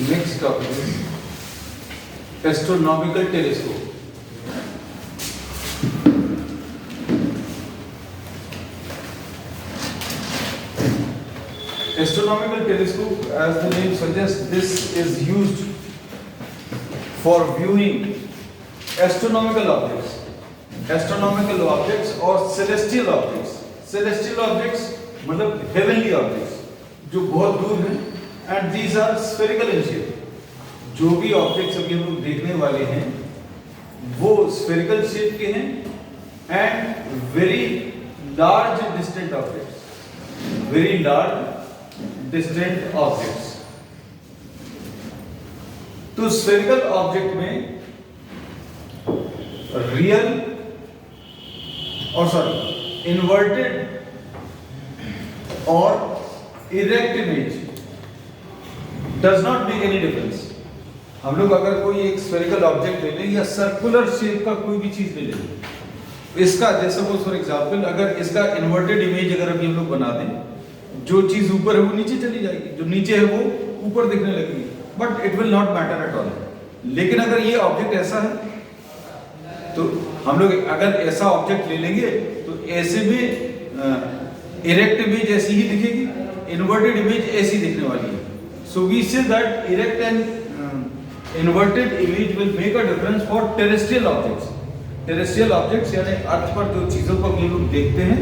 Next topic is astronomical telescope. Astronomical telescope, as the name suggests, this is used for viewing astronomical objects or celestial objects. Celestial objects मतलब heavenly objects जो बहुत दूर हैं, and these are spherical in shape. जो भी objects अभी हम लोग देखने वाले हैं वो स्फेरिकल शेप के हैं and very large distant objects. तो स्फेरिकल ऑब्जेक्ट में रियल और इन्वर्टेड और erect image does not make any difference. हम लोग अगर कोई एक स्फेरिकल ऑब्जेक्ट ले लें या सर्कुलर शेप का कोई भी चीज ले लें, इसका जैसे वो फॉर एग्जांपल अगर इसका इन्वर्टेड इमेज अगर अभी हम लोग बना दें, जो चीज ऊपर है वो नीचे चली जाएगी, जो नीचे है वो ऊपर दिखने लगेगी, but it will not matter at all. लेकिन अगर ये ऑब्जेक्ट ऐसा है तो हम लोग अगर ऐसा ऑब्जेक्ट ले लेंगे तो ऐसे में इरेक्ट इमेज ऐसी ही दिखेगी, इन्वर्टेड इमेज ऐसी दिखने वाली है. So we say that erect and inverted image will make a difference for terrestrial objects. Terrestrial objects यानी अर्थ पर जो चीजों को हम लोग देखते हैं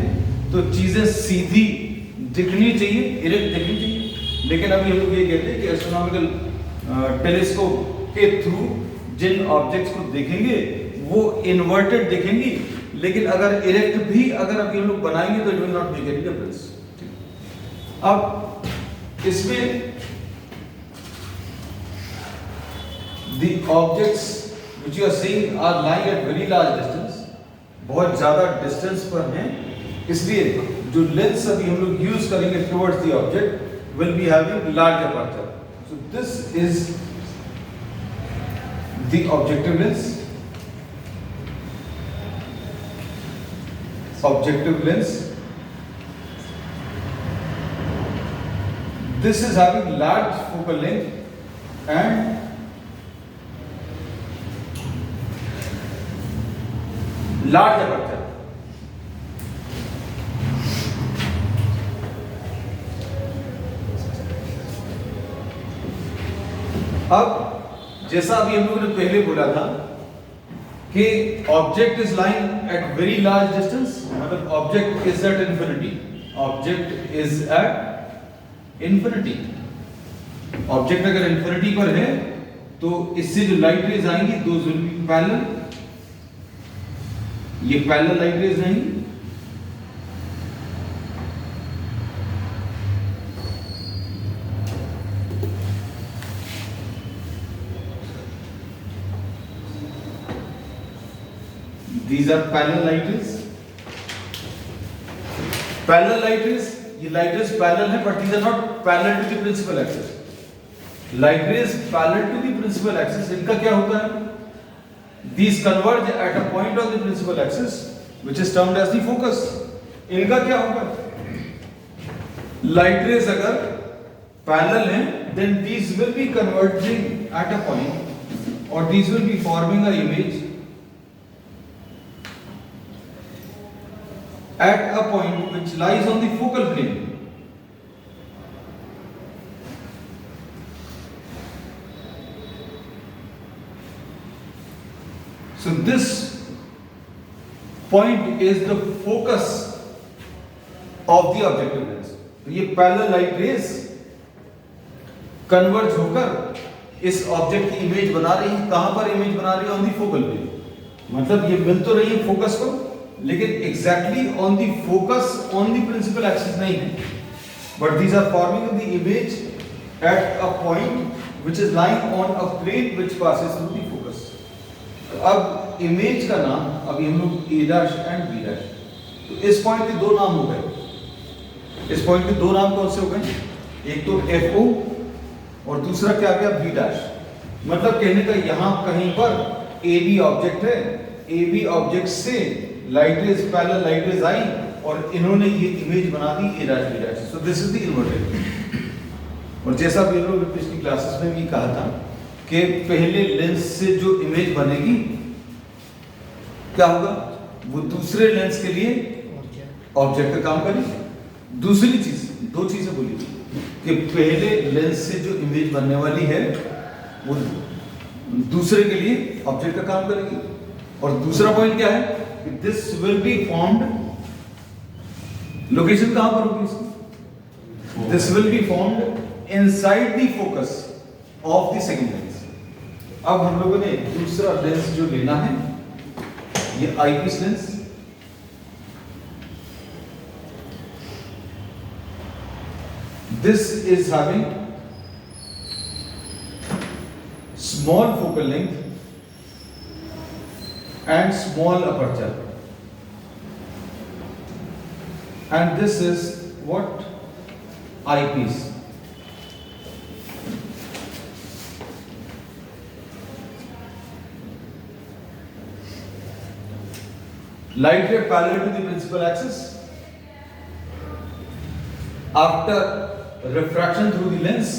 तो चीजें सीधी दिखनी चाहिए, इरेक्ट दिखनी चाहिए. लेकिन अभी हम लोग ये कहते हैं कि एस्ट्रोनॉमिकल टेलीस्कोप के थ्रू जिन ऑब्जेक्ट्स को देखेंगे वो इन्वर्टेड दिखेंगी, लेकिन अगर इरेक्ट भी अगर अभी हम लोग बनाएंगे तो it will not make any difference. अब इसमें the objects which you are seeing are lying at very large distance, बहुत ज़्यादा डिस्टेंस पर हैं, इसलिए जो लेंस अभी हम लोग यूज करेंगे towards the object will be having large aperture. So this is the objective lens. Objective lens. This is having large focal length and large aperture. अब जैसा अभी हम लोगों ने पहले बोला था कि object is lying at very large distance, मतलब object is at infinity. Object is at infinity. Object अगर इंफिनिटी पर है तो इससे जो लाइट रेज आएंगी दोज विल बी पैरेलल. ये पैरेलल लाइट रेज नहीं, these are parallel light rays. Parallel light rays, ये light rays parallel है, but these are not parallel to the principal axis. Light rays parallel to the principal axis, इनका क्या होता है? These converge at a point on the principal axis, which is termed as the focus. इनका क्या होगा? Light rays अगर parallel हैं, then these will be converging at a point, or these will be forming an image at a point which lies on the focal plane. So this point is the focus of the objective lens. तो ये parallel light rays converge होकर इस object की image बना रही है. कहां पर इमेज बना रही है? On the focal plane. मतलब ये मिल तो रही है फोकस को, लेकिन exactly on the focus on the principal axis नहीं है, but these are forming the image at a point which is lying on a plane which passes through the focus. अब इमेज का नाम अभी हम लोग A' एंड B', तो इस पॉइंट के दो नाम हो गए. इस पॉइंट के दो नाम कौन से हो गए? एक तो FO और दूसरा क्या गया? B'. मतलब कहने का यहां कहीं पर AB ऑब्जेक्ट है, AB ऑब्जेक्ट से light rays parallel light rays आई और इन्होंने ये इमेज बना दी A', B'. So this is the inverted. और जैसा भी हम लोग पिछली क्लासेस में भी कहा था कि पहले लेंस से जो इमेज बनेगी क्या होगा, वो दूसरे लेंस के लिए ऑब्जेक्ट का काम करेगी। दूसरी चीज, दो चीजें बोली कि पहले लेंस से जो इमेज बनने वाली है वो दूसरे के लिए ऑब्जेक्ट का काम करेगी। और दूसरा पॉइंट क्या है कि this will be formed, location कहां पर होगी इसकी, this will be formed inside the focus of the second lens. अब हम लोगों ने दूसरा लेंस जो लेना है, ये eyepiece lens, this is having small focal length and small aperture, and this is what eyepiece. Light ray parallel to the principal axis. After refraction through the lens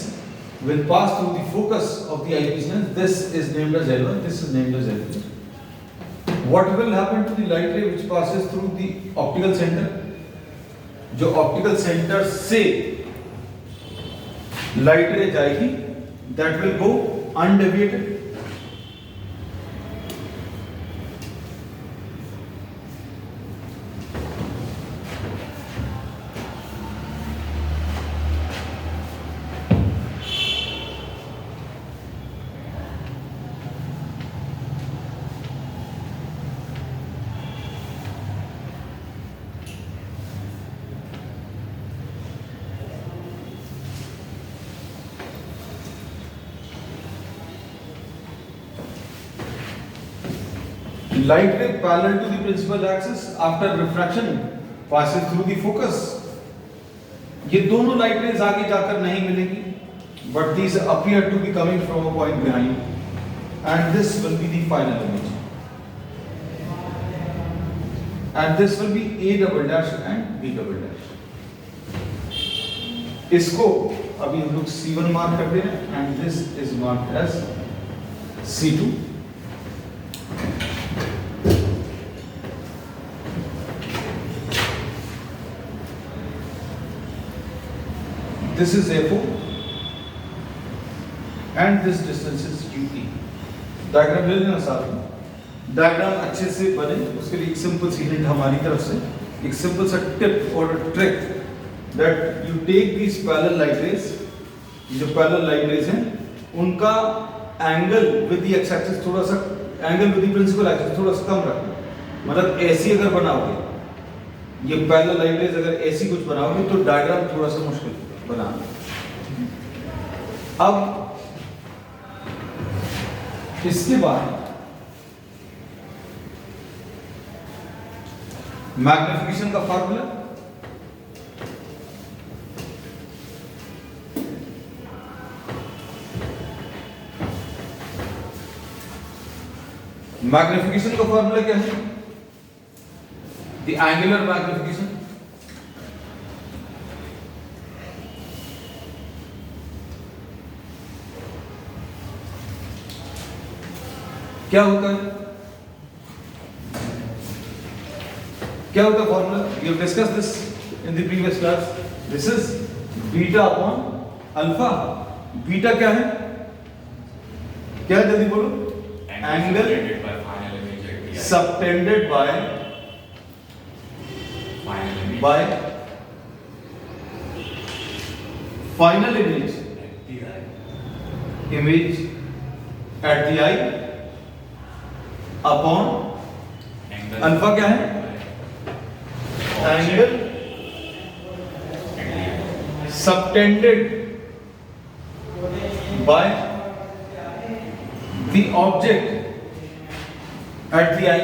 will pass through the focus of the eyepiece lens. This is named as L1, this is named as L2. What will happen to the light ray which passes through the optical center? जो optical center से light ray जाएगी, that will go undeviated. Light ray parallel to the principal axis after refraction passes through the focus. ये दोनों light rays आगे जाकर नहीं मिलेंगी, but these appear to be coming from a point behind, and this will be the final image. And this will be A double dash and B double dash. इसको अभी हम लोग C1 मार्क कर दे रहे हैं, and this is marked as C2. This is A4 and this distance is UP. Diagram ले लेना साथ में। डायग्राम अच्छे से बने उसके लिए एक सिंपल सी हिंट हमारी तरफ से, एक सिंपल सा टिप और trick, that you take these parallel light rays, जो पैरेलल लाइट रेज हैं उनका angle with the X axis थोड़ा सा, angle with the principal axis थोड़ा सा कम रखना। मतलब ऐसी अगर बनाओगे, ये पैरेलल लाइट रेज अगर ऐसी कुछ बनाओगे तो डायग्राम थोड़ा सा मुश्किल बनाना। अब इसके बाद मैग्निफिकेशन का फार्मूला, मैग्निफिकेशन का फार्मूला क्या है? द एंगुलर मैग्निफिकेशन क्या होता है? क्या होता है formula? We have discuss this in the previous class. This is beta upon alpha. Beta क्या है? क्या है जल्दी बोलो? Angle subtended by final image at the eye upon alpha क्या है? Angle subtended by the object at the eye.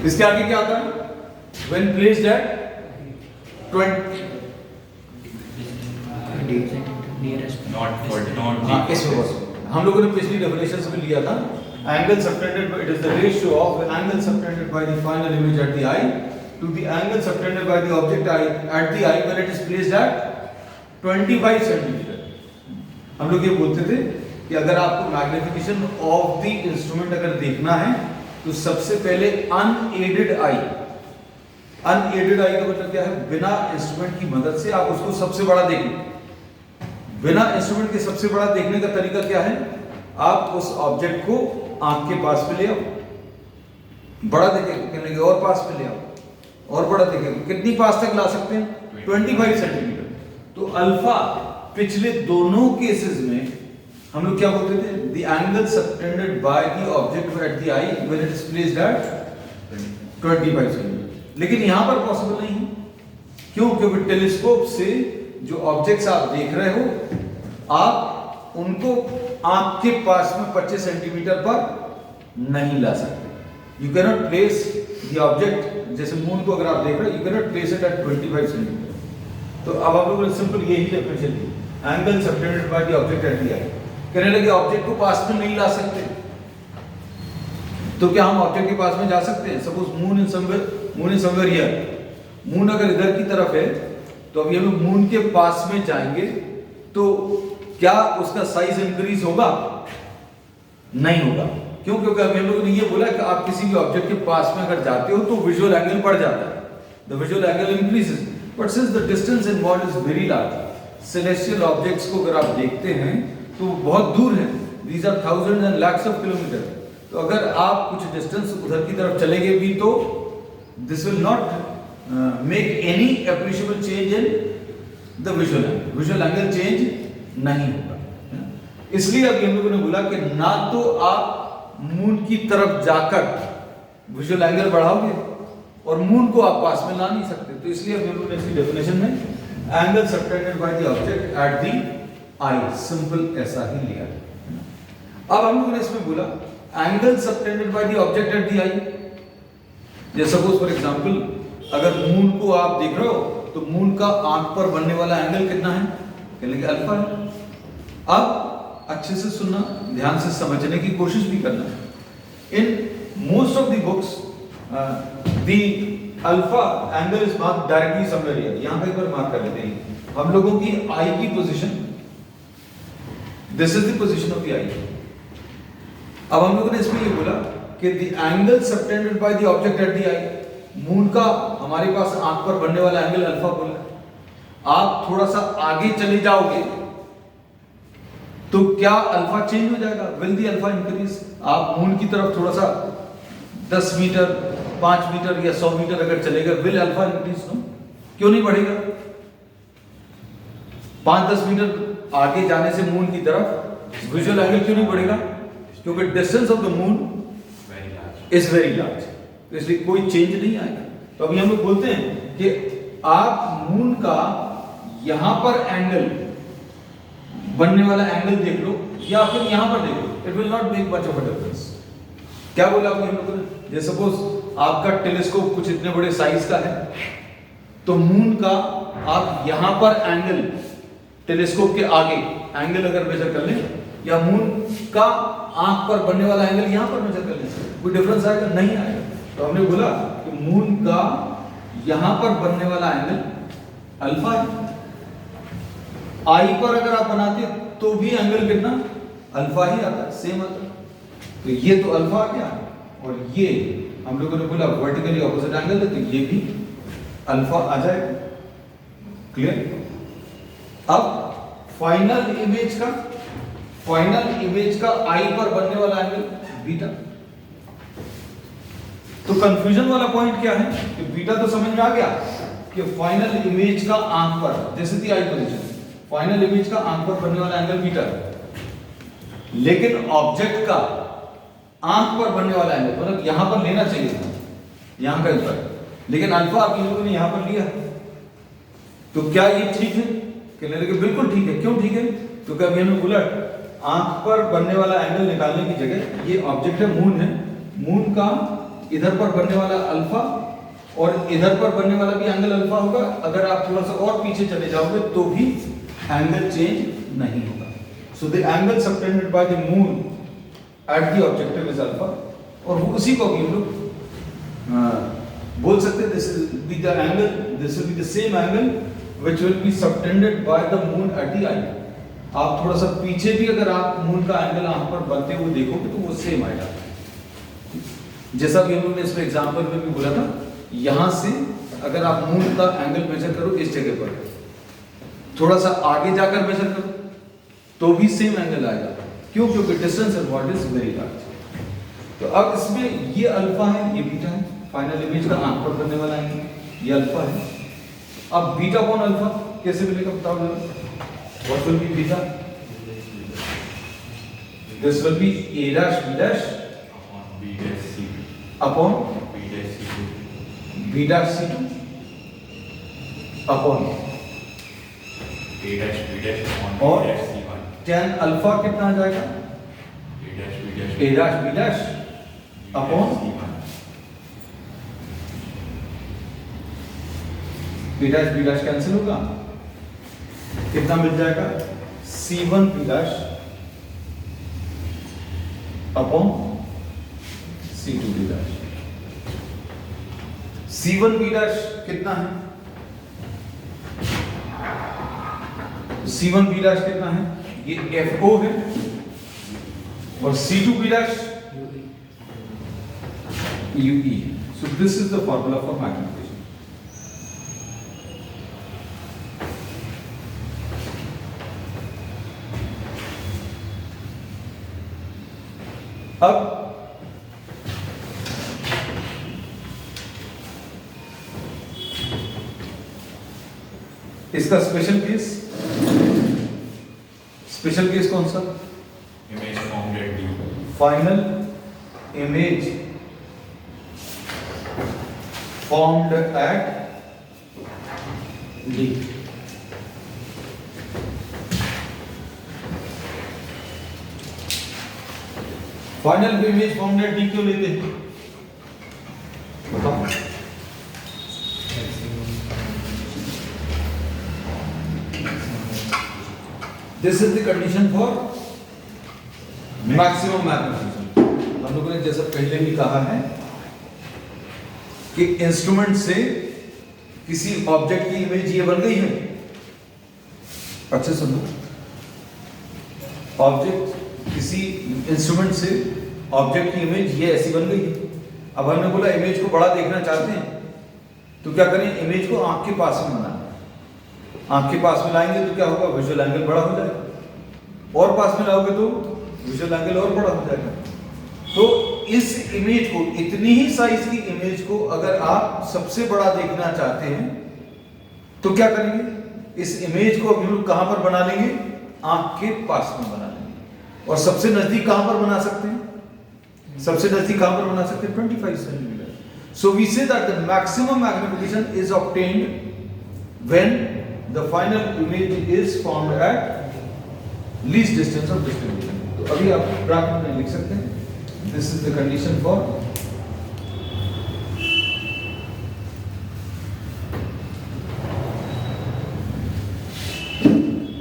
इसके आगे क्या आता है? When placed at 20 हम लोगों ने पिछली डेफिनेशन में लिया था, angle subtended bye, it is the ratio of angle subtended by the final image at the I to the angle subtended by the object eye at the eye when it is placed at 25 centimeter. हम लोग ये बोलते थे कि अगर आपको magnification of the instrument अगर देखना है तो सबसे पहले अनएडेड आई का मतलब क्या है, बिना इंस्ट्रूमेंट की मदद से आप उसको सबसे बड़ा देखें। बिना इंस्ट्रूमेंट के सबसे बड़ा देखने का तरीका क्या है, आप उस ऑब्जेक्ट को आंख के पास में ले आओ, बड़ा देखेंगे और पास में ले आओ और बड़ा देखेंगे, कितनी पास तक ला सकते हैं, 25 सेंटीमीटर। तो अल्फा पिछले दोनों केसेस में हम लोग क्या बोलते थे, the angle subtended by the object at the I when it is placed eight 25 centimetre. लेकिन यहां पर पॉसिबल नहीं है, क्यों? क्योंकि टेलीस्कोप से जो ऑब्जेक्ट्स आप देख रहे हो, आप उनको आंख के पास में 25 सेंटीमीटर पर नहीं ला सकते। You can not place the object, जैसे मून को अगर आप देख रहे हो, you can not place it at 25 centimetre. तो अब आप लोगों ने सिंपल यही डेफिनेशन दी, angle subtended by the object at the eye. कहने लगे ऑब्जेक्ट को पास में नहीं ला सकते, तो क्या हम ऑब्जेक्ट के पास में जा सकते हैं? Suppose moon in somewhere here, moon अगर इधर की तरफ है तो अभी हम मून के पास में जाएंगे तो क्या उसका साइज इंक्रीज होगा? नहीं होगा। क्यों? क्योंकि अभी हम लोगों ने ये बोला कि आप किसी भी ऑब्जेक्ट के पास में अगर जाते हो तो विजुअल एंगल बढ़ जाता है, the visual angle increases. But since the distance involved is very large, celestial objects को अगर आप देखते हैं तो बहुत दूर है, these are thousands and lakhs of kilometre. तो अगर आप कुछ डिस्टेंस उधर की तरफ चलेंगे भी तो this will not make any appreciable change in the visual angle, visual angle change नहीं होगा। इसलिए अभी हम लोगों ने बोला कि ना तो आप मून की तरफ जाकर विजुअल एंगल बढ़ाओगे और मून को आप पास में ला नहीं सकते। तो इसलिए अभी हम लोगों ने इसकी डेफिनेशन में angle subtended by the object at the eye, simple ऐसा ही लिया। अब हम लोगों ने इसमें बोला angle subtended by the object at the eye, जैसे सपोज फॉर एग्जांपल अगर मून को आप देख रहे हो तो मून का आंख पर बनने वाला एंगल कितना है, कहलेंगे अल्फा है। अब अच्छे से सुनना, ध्यान से समझने की कोशिश भी करना। In most of the books the alpha angle is marked directly somewhere here, यहां पे एक बार मार्क कर लेते हैं। हम लोगों की आई की position, this is the position of the eye. अब हम लोगों ने इसमें ये बोला कि the angle subtended by the object at the eye, moon का हमारे पास आंख पर बनने वाला एंगल अल्फा बोला। आप थोड़ा सा आगे चले जाओगे तो क्या अल्फा चेंज हो जाएगा, विल द अल्फा इंक्रीज? आप मून की तरफ थोड़ा सा 10 मीटर 5 मीटर या 100 मीटर अगर चलेगा, विल अल्फा इंक्रीज? नो, क्यों नहीं बढ़ेगा? 5-10 मीटर आगे जाने से मून की तरफ विजुअल एंगल क्यों नहीं बढ़ेगा? क्योंकि distance of the moon is very large, तो इसलिए कोई चेंज नहीं आएगा। तो अभी हम लोग बोलते हैं कि आप मून का यहां पर एंगल बनने वाला एंगल देख लो या फिर यहां पर देख लो, it will not make much of a difference. क्या बोला आपने हम लोगों ने? जैसे सपोज आपका टेलीस्कोप कुछ इतने बड़े साइज का है तो मून का आप यहां पर एंगल, टेलीस्कोप के आगे एंगल अगर मेजर कर लें या मून का आंख पर बनने वाला एंगल यहां पर मेजर कर लें, कोई डिफरेंस आएगा? नहीं आएगा। तो हमने बोला कि मून का यहां पर बनने वाला एंगल अल्फा है, आई पर अगर आप बनाते तो भी एंगल कितना, अल्फा ही आता है, सेम आता है। तो ये तो अल्फा आ गया और ये हम लोगों ने बोला वर्टिकली ऑपोजिट एंगल है, तो ये भी अल्फा आ जाएगा। क्लियर? अब फाइनल इमेज का आई पर बनने वाला एंगल बीटा। तो कंफ्यूजन वाला पॉइंट क्या है कि बीटा तो समझ में आ गया कि फाइनल इमेज का आंख पर, जैसे थी आई पोजीशन, फाइनल इमेज का आंख पर बनने वाला एंगल बीटा है, लेकिन ऑब्जेक्ट का आंख पर बनने वाला एंगल मतलब यहां पर लेना चाहिए था, यहां का ऊपर, लेकिन अल्फा आप इन लोगों ने यहां पर लिया। तो क्या ये ठीक है? कहने लगे बिल्कुल ठीक है। क्यों ठीक है? क्योंकि अभी हमने बोला आंख पर बनने वाला एंगल निकालने की जगह ये ऑब्जेक्ट है, मून है, मून का इधर पर बनने वाला अल्फा और इधर पर बनने वाला भी एंगल अल्फा होगा। अगर आप थोड़ा सा और पीछे चले जाओगे तो भी एंगल चेंज नहीं होगा। So the angle subtended by the moon at the objective is alpha, और वो उसी को भी हम लोग बोल सकते हैं this will be the angle, this will be the same angle which will be subtended by the moon at the eye. आप थोड़ा सा पीछे भी अगर आप मून का एंगल यहाँ पर बनते हुए देखोगे तो वो सेम आएगा। जैसा कि हमने इसमें एग्जांपल में भी बोला था, यहाँ से अगर आप मून का एंगल मेजर करो इस जगह पर, थोड़ा सा आगे जाकर मेजर करो तो भी सेम एंगल आएगा। क्यों? क्योंकि distance involved is very large. तो अब इसमें ये अल्फा है, ये बीटा है, फाइनल इमेज का आंख पर बनने वाला है, ये अल्फा है। अब बीटा अपॉन अल्फा कैसे मिलेगा बताओ जरा। What will B beta? This will B a dash b dash b dash c upon b dash c2 b dash c2 upon a dash b dash upon और b dash c1 tan alpha कितना आ जाएगा? a dash b dash a dash b dash upon c1 b dash b dash cancel होगा, कितना मिल जाएगा? c1 b dash upon c2 b dash। c1 b dash कितना है? c1 b dash कितना है? ये FO है और c2 b dash UE। So this is the formula for magnification। अब इसका स्पेशल केस, स्पेशल केस कौन सा? image formed at d final image formed at D. Final image formed at D क्यों लेते हैं बताओ? This is the condition for maximum magnification. हम लोगों ने जैसा पहले भी कहा है कि इंस्ट्रूमेंट से किसी ऑब्जेक्ट की इमेज ये बन गई है। अच्छे सुनो, ऑब्जेक्ट किसी इंस्ट्रूमेंट से ऑब्जेक्ट की इमेज ये ऐसी बन गई है। अब हमने बोला इमेज को बड़ा देखना चाहते हैं तो क्या करें? इमेज को आंख के पास में बनाना। आंख के पास में लाएंगे तो क्या होगा? विजुअल एंगल बड़ा हो जाएगा। और पास में लाओगे तो विजुअल एंगल और बड़ा हो जाएगा। तो इस इमेज को, इतनी ही साइज की इमेज को अगर आप सबसे बड़ा देखना चाहते हैं तो क्या करेंगे? इस इमेज को हम लोग कहां पर बना लेंगे? आंख के पास में बना लेंगे। और सबसे नजदीक कहां पर बना सकते हैं? सबसे नजदीक कहां पर बना सकते हैं? 25 centimetre. So we say that the maximum magnification is obtained when the final image is formed at least distance of distribution. तो अभी आप ब्रैकेट में लिख सकते हैं, this is the condition for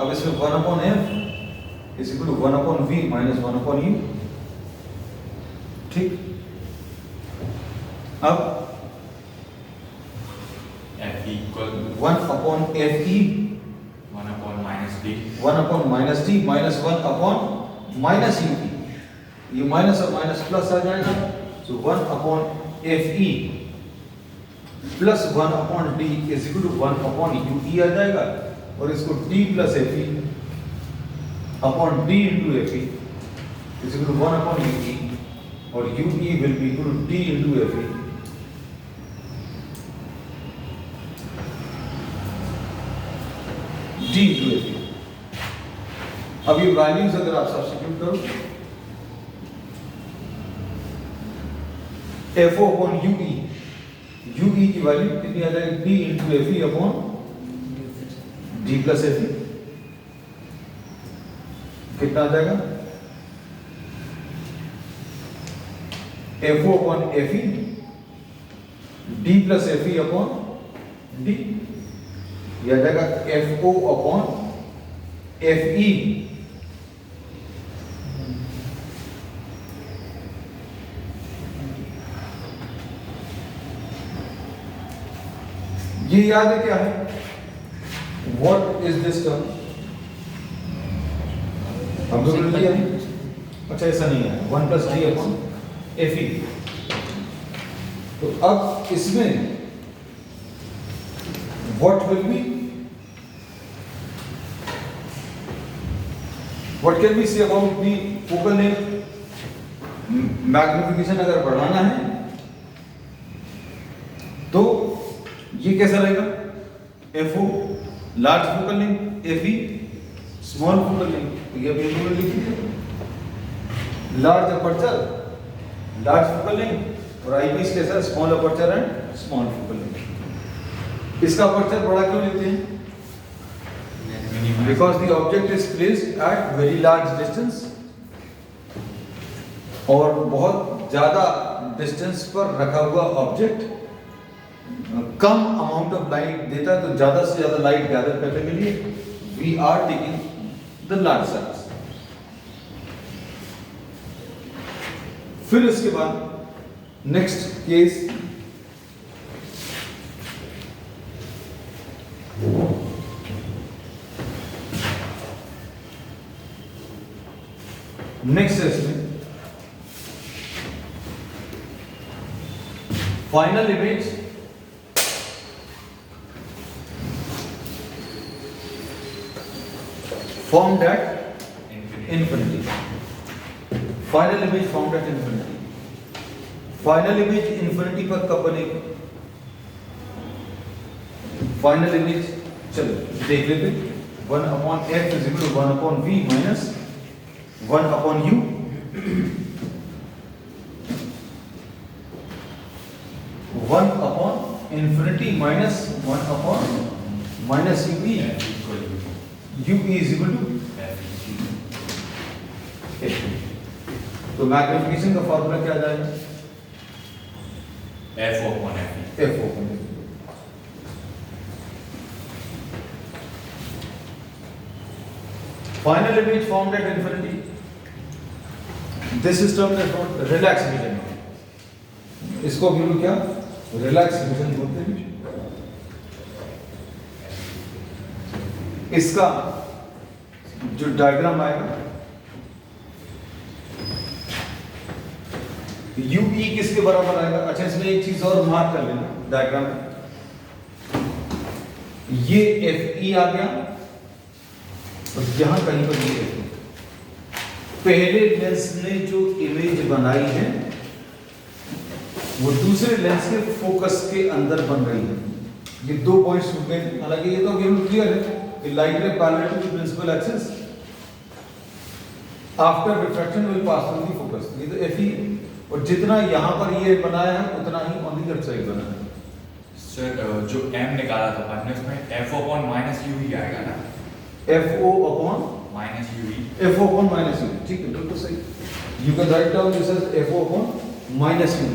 अब इसमें 1/f is equal to 1/v minus 1/u। ठीक, अब f equal 1/fe 1 upon minus d 1/-d minus 1/-ut। ये माइनस और माइनस प्लस आ जाएगा, so 1/fe plus 1/d is equal to 1/ue आ जाएगा। और इसको t plus fe upon d into fe is equal to 1/ue और ue will be equal to d into fe d into fe। अब ये values अगर आप substitute करो, FO upon UE की वैल्यू कितनी आ जाएगी? d into fe upon d plus fe कितना आ जाएगा? FO upon FE d plus FE upon d, यह आ जाएगा FO upon FE ये याद है क्या है? What is this term? हम लोग ने लिया है। अच्छा ऐसा नहीं है, 1 plus D upon F E. तो अब इसमें what will be, what can be say about the focal length? Magnification अगर बढ़ाना है तो ये कैसा रहेगा? F O large focal length, F E small focal length. तो ये अभी हमने लिख दिया, large aperture large focal length और आईपीस कैसा? Small aperture and small focal length. इसका अपर्चर बड़ा क्यों लेते हैं? Because the object is placed at very large distance और बहुत ज्यादा डिस्टेंस पर रखा हुआ object come amount of light देता है, तो ज्यादा से ज्यादा लाइट गैदर करने के लिए we are taking the large size. फिर इसके बाद नेक्स्ट केस, नेक्स्ट है इसमें final image formed at infinity. Final image formed at infinity. Final image infinity पर कब बनेगी? Final image चलो देख लेते हैं। 1 upon f is equal to 1 upon v minus 1 upon u। One upon infinity minus 1 upon minus u e u e is equal to f। तो magnification का formula क्या आ जाएगा? f upon f। f upon f। Final image formed at infinity. This is termed as what? Relax vision. इसको भी लोग क्या? Relax vision बोलते हैं। इसका जो डायग्राम आएगा, UE किसके बराबर आएगा? अच्छा इसमें एक चीज और मार्क कर लेना डायग्राम में। ये FE आ गया और यहां कहीं पर ये पहले लेंस ने जो इमेज बनाई है वो दूसरे लेंस के फोकस के अंदर बन रही है। ये 2 पॉइंट्स हो गए। हालांकि ये तो बिल्कुल क्लियर है कि light ray parallel to the principal axis after refraction will pass through the focus. ये तो FE, और जितना यहां पर ये बनाया है उतना ही ऑन द लेफ्ट साइड बना है। सर जो m निकाला था हमने उसमें f upon minus u ही आएगा ना? FO upon minus u। FO upon minus u, ठीक है बिल्कुल सही। You can write down this as FO upon minus u।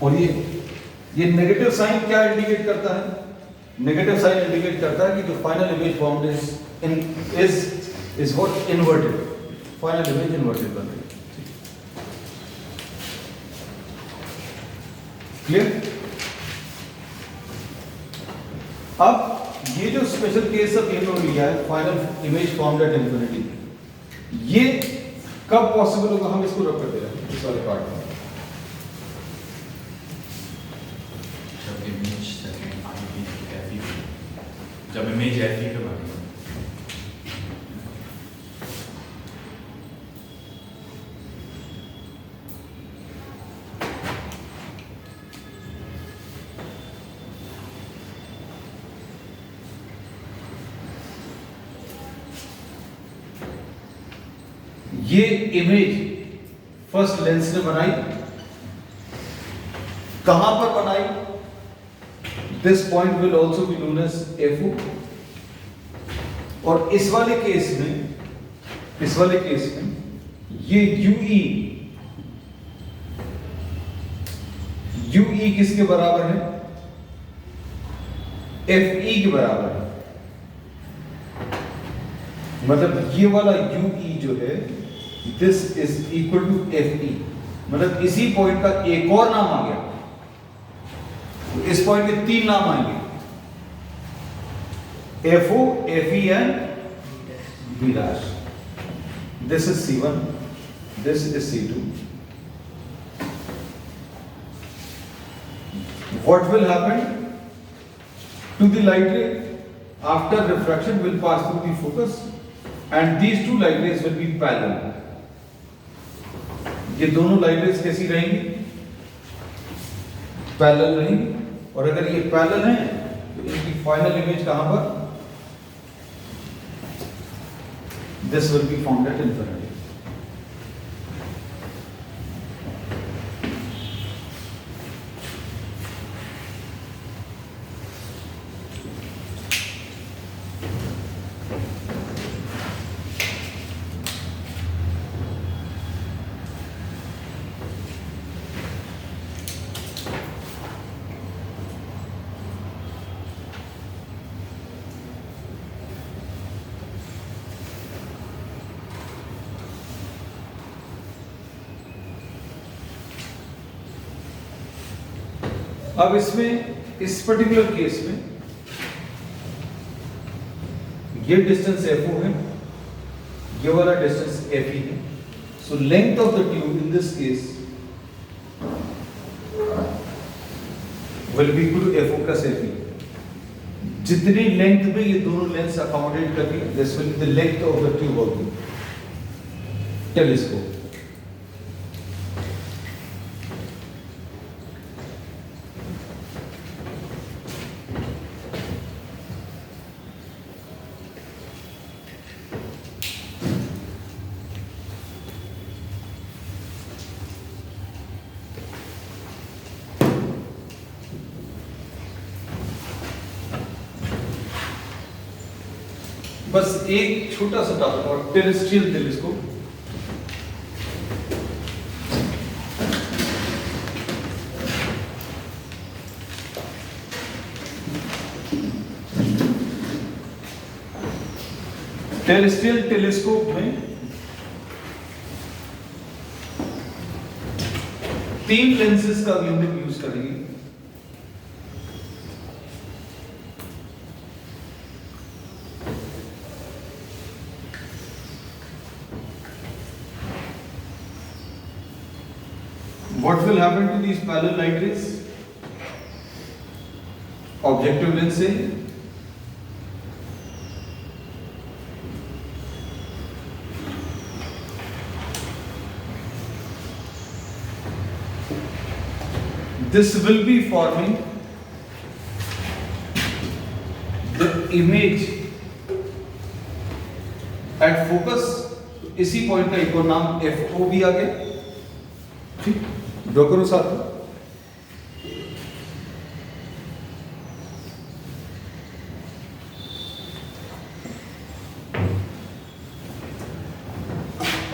और ये नेगेटिव साइन क्या इंडिकेट करता है? नेगेटिव साइन इंडिकेट करता है कि जो final image formed is what? Inverted. Final image inverted बन रही है। क्लियर? अब ये जो स्पेशल केस ऑफ इन्होंने लिया है, final image formed at infinity, ये कब पॉसिबल होगा? हम इसको रख कर दे रहे हैं इस वाले पार्ट में। जब इमेज FE पे बनेगी। ये इमेज फर्स्ट लेंस ने बनाई, कहां पर बनाई? This point will also be known as FO। और इस वाले केस में ये UE किसके बराबर है? FE के बराबर है। मतलब ये वाला UE जो है, this is equal to FE। मतलब इसी पॉइंट का एक और नाम आ गया, तो इस पॉइंट के 3 नाम आएंगे, FO, FE and B dash. This is C1, this is C2. What will happen to the light ray after refraction will pass through the focus and these two light rays will be parallel. ये दोनों light rays कैसी रहेंगी? Parallel रहेंगी, और अगर ये parallel हैं तो इनकी फाइनल इमेज कहां पर? This will be found at infinity. अब इसमें इस पर्टिकुलर केस में ये डिस्टेंस FO है, ये वाला डिस्टेंस FE है. So length of the tube in this case will be equal to FO plus FE. जितनी लेंथ में ये दोनों लेंथ्स अकोमोडेट करती है, this will be the length of the tube of the telescope. बस एक छोटा सा टॉपिक और, टेरेस्ट्रियल टेलीस्कोप. टेरेस्ट्रियल टेलीस्कोप में 3 लेंसेज का भी हम लोग यूज करेंगे. What will happen to these parallel light rays? Objective lens से this will be forming the image at focus. इसी पॉइंट का एक और नाम FO भी आ गया. ठीक, ड्रॉ करो साथ में.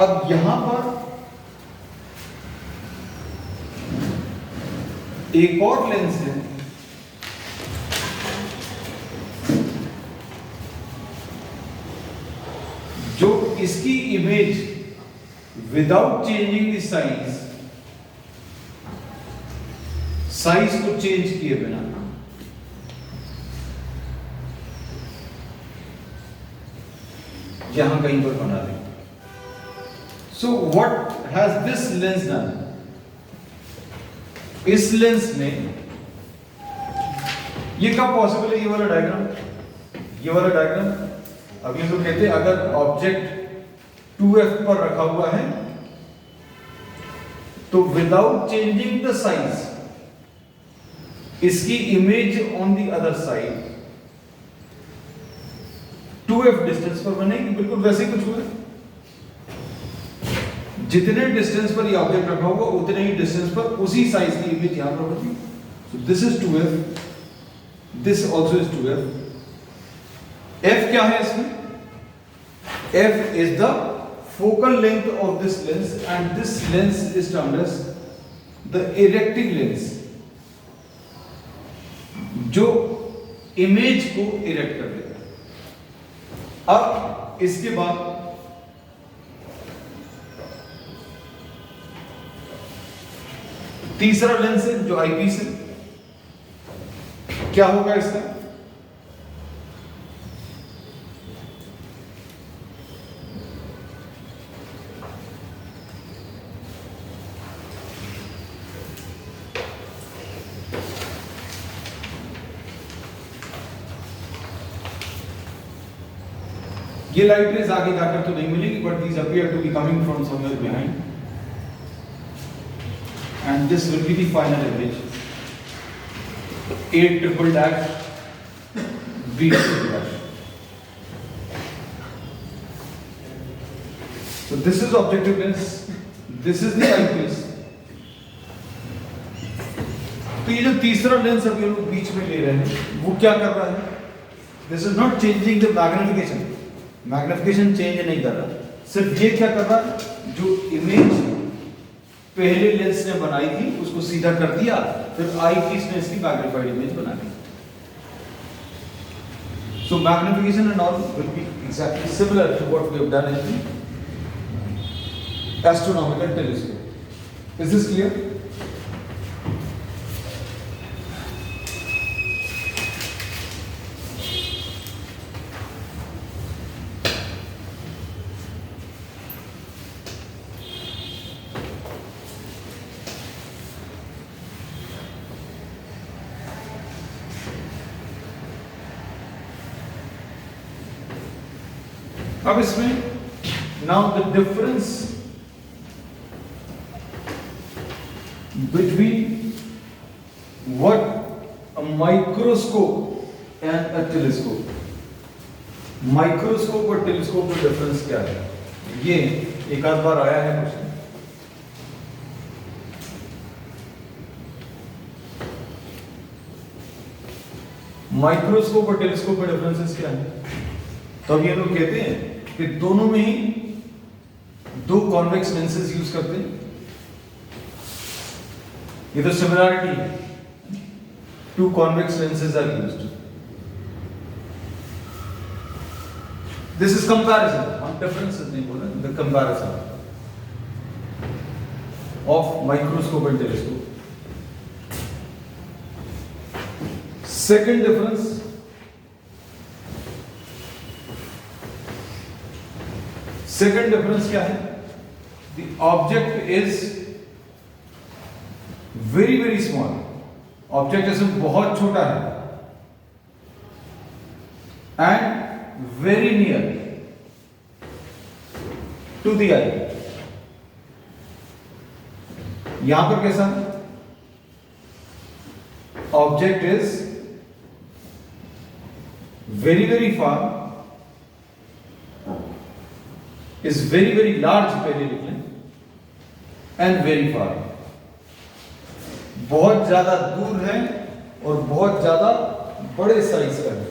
अब यहां पर एक और लेंस है जो इसकी image without changing the size को चेंज किए बिना यहां कहीं पर बना दें. So what has this lens done? इस लेंस में ये कब पॉसिबल है? ये वाला डायग्राम, ये वाला डायग्राम. अब ये लोग कहते हैं अगर ऑब्जेक्ट 2F पर रखा हुआ है तो विदाउट चेंजिंग द साइज इसकी image on the other side 2F distance पर बनेगी. बिल्कुल वैसे ही कुछ हुआ. जितने डिस्टेंस पर ये ऑब्जेक्ट रखा होगा उतने ही डिस्टेंस पर उसी साइज की इमेज यहां पर होगी. सो this is 2F, this also is 2F. F क्या है इसमें? F is the focal length of this lens and this lens is termed as the erecting lens, जो इमेज को इरेक्ट कर देगा. अब इसके बाद तीसरा लेंस है जो आईपीस है, क्या होगा इसका? ये लाइट रेज आगे जाकर तो नहीं मिलेगी, but these appear to be coming from somewhere behind, and this will be the final image. A triple dash, B triple dash. So this is objective lens, this is the eyepiece. तो ये जो तीसरा lens अभी हम लोग बीच में ले रहे हैं वो क्या कर रहा है? This is not changing the magnification. Magnification change नहीं कर रहा, सिर्फ ये क्या कर रहा है, जो इमेज पहले लेंस ने बनाई थी उसको सीधा कर दिया, फिर आई पीस ने इसकी मैग्निफाइड इमेज बना दी. So magnification and all will be exactly similar to what we have done in astronomical telescope. Is this clear? अब इसमें now the difference between what a microscope and a telescope. Microscope और telescope में difference क्या है? ये एक आध बार आया है क्वेश्चन. माइक्रोस्कोप और टेलीस्कोप में डिफरेंसेस क्या है? तो अब ये लोग कहते हैं कि दोनों में ही दो कॉन्वेक्स लेंसेज यूज करते हैं. ये तो सिमिलरिटी है, two convex lenses are used. This is comparison, हम डिफरेंसेस नहीं बोल रहे, the comparison of microscope and telescope. Second difference, second difference क्या है? The object is very very small. Object इसमें बहुत छोटा है and very near to the eye. यहां पर कैसा? Object is very very far, is very very large, पहले लिख लें, and very far, बहुत ज्यादा दूर है और बहुत ज्यादा बड़े साइज का है.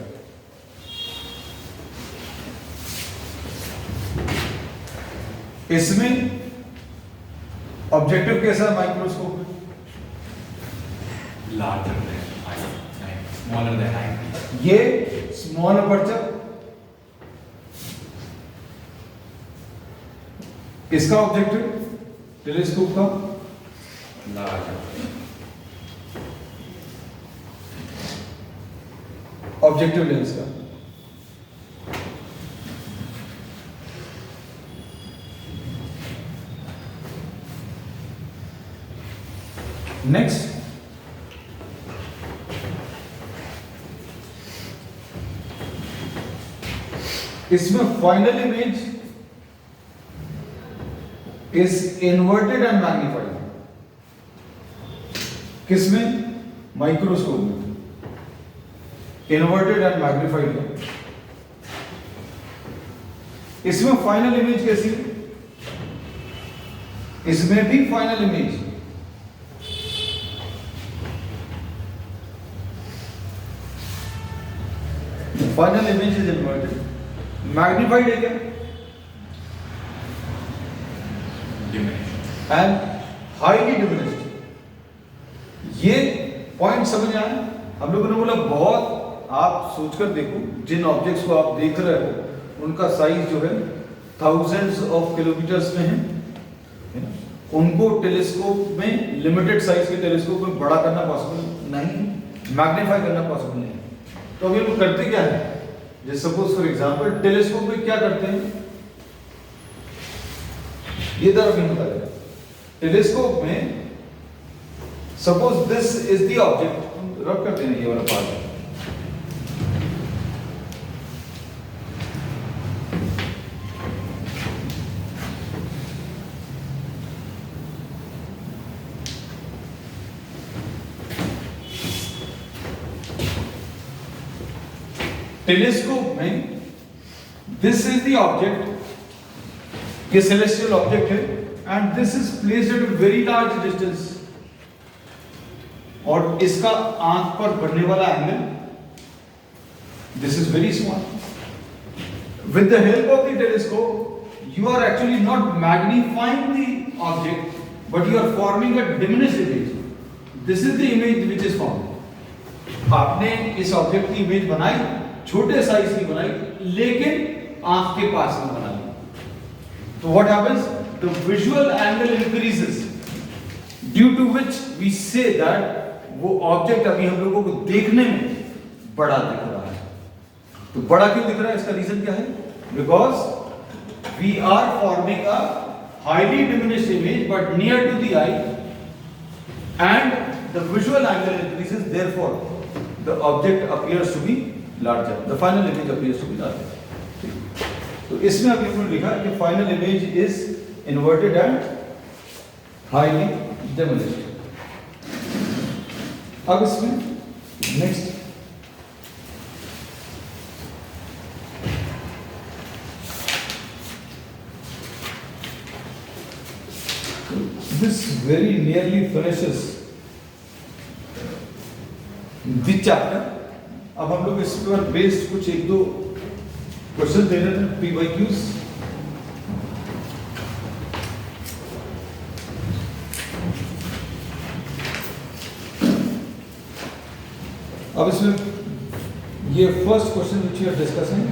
इसमें ऑब्जेक्टिव कैसा है माइक्रोस्कोप में? larger than eye, smaller than eye. ये स्मॉल अपर्चर, इसका ऑब्जेक्टिव टेलीस्कोप का Larger. ऑब्जेक्टिव लेंस का. नेक्स्ट, इसमें final image is inverted and magnified. किसमें? माइक्रोस्कोप में इन्वर्टेड एंड मैग्नीफाइड है. इसमें फाइनल इमेज कैसी है? इसमें भी final image final image is inverted. Magnified है क्या? Diminished. And highly diminished. ये पॉइंट समझ आया? हम लोगों ने बोला बहुत, आप सोचकर देखो, जिन ऑब्जेक्ट्स को आप देख रहे हो उनका साइज जो है थाउजेंड्स ऑफ किलोमीटर्स में है ना? उनको टेलीस्कोप में, लिमिटेड साइज के टेलीस्कोप में बड़ा करना पॉसिबल नहीं, मैग्नीफाई करना पॉसिबल नहीं। तो अभी हम करते क्या है, जैसे सपोज फॉर एग्जांपल टेलीस्कोप में क्या करते हैं, ये तरफ ही बता रहे हैं। टेलीस्कोप में suppose this is the object, rub करते हैं ये वाला पार्ट। टेलीस्कोप में दिस इज द ऑब्जेक्ट, ये सेलेस्टियल ऑब्जेक्ट है, and this is placed at a very large distance, और इसका आंख पर पड़ने वाला angle this is very small. With the help of the telescope you are actually not magnifying the object, but you are forming a diminished image. This is the image which is formed. आपने इस object की image बनाई, छोटे size की बनाई, लेकिन आंख के पास में बना ली। तो what happens, the visual angle increases, due to which we say that वो ऑब्जेक्ट अभी हम लोगों को देखने में बड़ा दिख रहा है। तो बड़ा क्यों दिख रहा है, इसका रीजन क्या है, because we are forming a highly diminished image but near to the eye, and the visual angle increases, therefore the object appears to be larger, the final image appears to be larger। तो इसमें अभी हमने लिखा है कि final image is inverted and highly diminished। अब इसमें next this very nearly finishes the chapter। अब हम लोग इस पर बेस्ड कुछ एक दो क्वेश्चन दे रहे थे, PYQs। अब इसमें ये first question which you are discussing,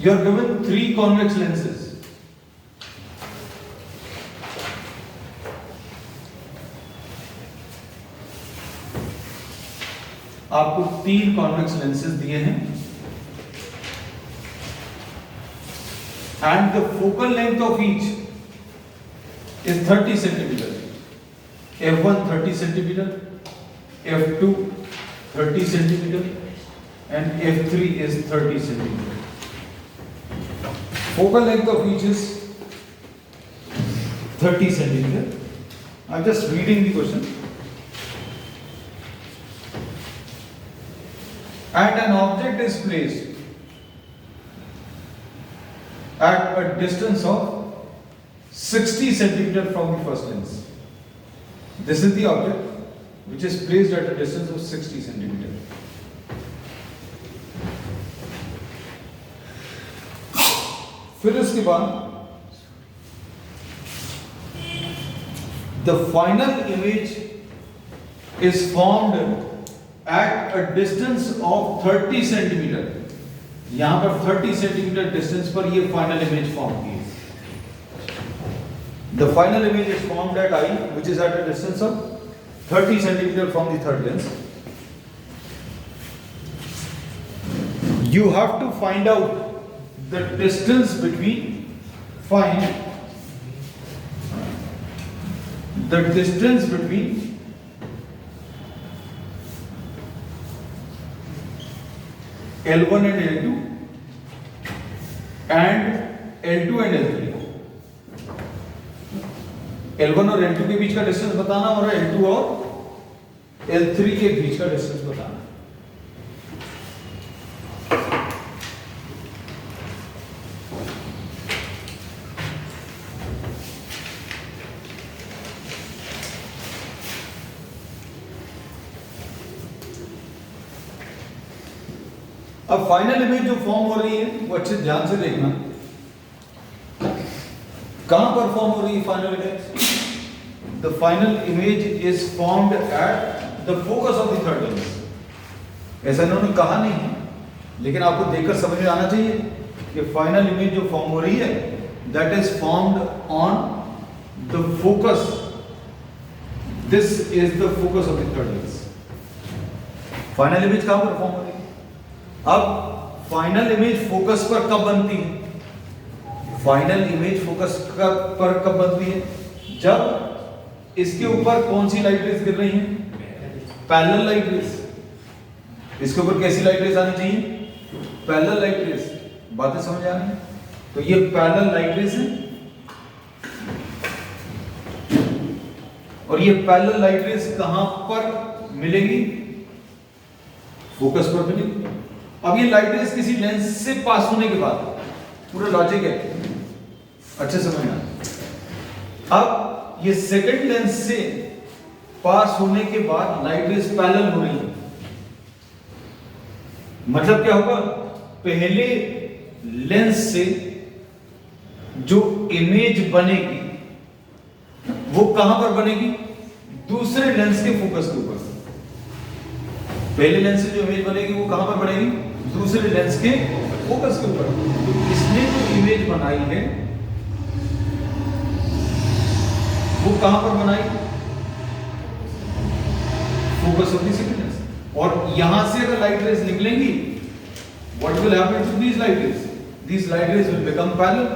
you are given 3 convex lenses. आपको 3 कॉन्वेक्स लेंसेज दिए हैं, and the focal length of each is 30 centimetre. F1 30 centimetre, F2 30 centimetre, and F3 is 30 centimetre. Focal length of each is 30 centimetre. I am just reading the question. And an object is placed at a distance of 60 centimeter from the first lens. This is the object which is placed at a distance of 60 centimeter. फिर इसके बाद the final image is formed at a distance of 30 centimetre. यहां पर 30 centimetre distance पर ये final image form की है। The final image is formed at I, which is at a distance of 30 centimeter from the third lens. You have to find out the distance between, find the distance between L1 and L2 and L2 and L3। L1 और L2 के बीच का distance बताना और L2 और L3 के बीच का डिस्टेंस बताना। अब फाइनल इमेज जो फॉर्म हो रही है वो अच्छे ध्यान से देखना, कहां पर फॉर्म हो रही है final image. The final image is formed at the focus of the third lens. ऐसा इन्होंने कहा नहीं है, लेकिन आपको देखकर समझ में आना चाहिए कि फाइनल इमेज जो फॉर्म हो रही है that is formed on the focus, this is the focus of the third lens. Final image कहां पर फॉर्म हो रही है? अब फाइनल इमेज फोकस पर कब बनती है? फाइनल इमेज फोकस पर कब बनती है? जब इसके ऊपर कौन सी लाइट रेज गिर रही है? Parallel light raise. इसके ऊपर कैसी लाइट रेज आनी चाहिए? Parallel light raise. बातें समझ आ रही हैं? तो ये पैरेलल लाइट रेज है और ये पैरेलल लाइट रेज कहां पर मिलेगी? फोकस पर मिलेगी। अब ये लाइट रेज किसी लेंस से पास होने के बाद, पूरा लॉजिक है, अच्छे समझना। अब ये सेकंड लेंस से पास होने के बाद लाइट रेज पैरेलल हो रही है, मतलब क्या होगा? पहले लेंस से जो इमेज बनेगी वो कहां पर बनेगी? दूसरे लेंस के फोकस के ऊपर। पहले लेंस से जो इमेज बनेगी वो कहां पर बनेगी? दूसरे लेंस के फोकस के ऊपर। तो इसने जो इमेज बनाई है वो कहां पर बनाई? Focus of the second lens. और यहां से अगर लाइट रेज निकलेंगी, what will happen to these light rays? These light rays will become parallel.